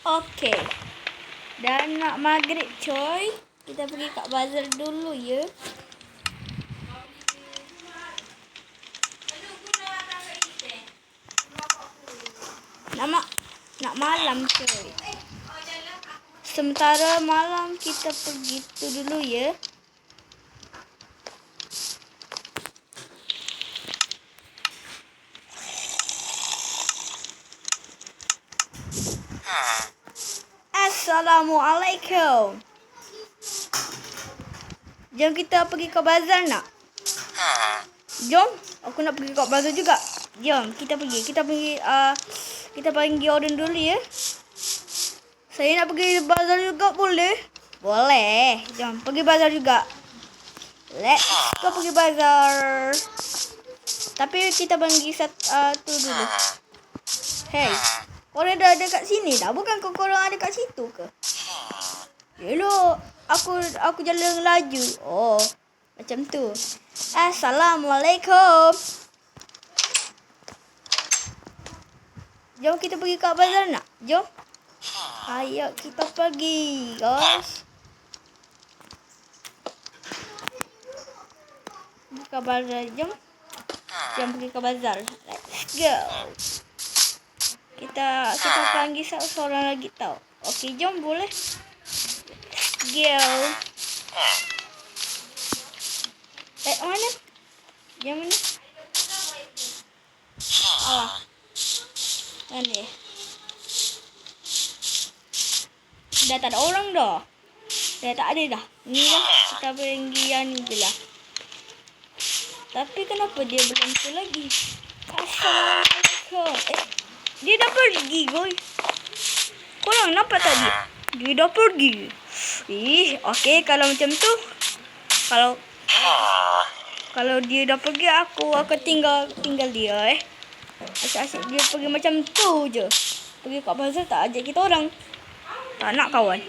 Okey. Dan nak maghrib coy. Kita pergi kat bazar dulu ya. Nak malam coy. Sementara malam kita pergi tu dulu ya. Assalamualaikum. Jom kita pergi ke bazar nak? Jom. Aku nak pergi ke bazar juga. Jom kita pergi. Kita panggil orang dulu ya. Saya nak pergi bazar juga boleh? Boleh. Jom pergi bazar juga. Let's go pergi bazar. Tapi kita panggil satu dulu. Hey. Korang dah ada kat sini dah? Bukan korang ada kat situ ke? Hello, aku jalan laju. Oh, macam tu. Assalamualaikum. Jom kita pergi ke bazar nak? Jom. Ayo kita pergi, guys. Pergi ke bazar, jom. Jom pergi ke bazar. Let's go. Kita panggil seorang lagi tau. Okey, jom boleh. Go. Mana? Yang mana? Mana? Dah tak ada orang dah. Dah tak ada dah. Ni lah. Kita pergi yang ni je lah. Tapi kenapa dia belum tu lagi? Assalamualaikum. Dia dah pergi, guys. Korang nampak tadi? Dia dah pergi. Okey, kalau macam tu. Kalau dia dah pergi, aku akan tinggal dia Asyik-asyik dia pergi macam tu je. Pergi kat bazar tak ajak kita orang. Tak nak kawan.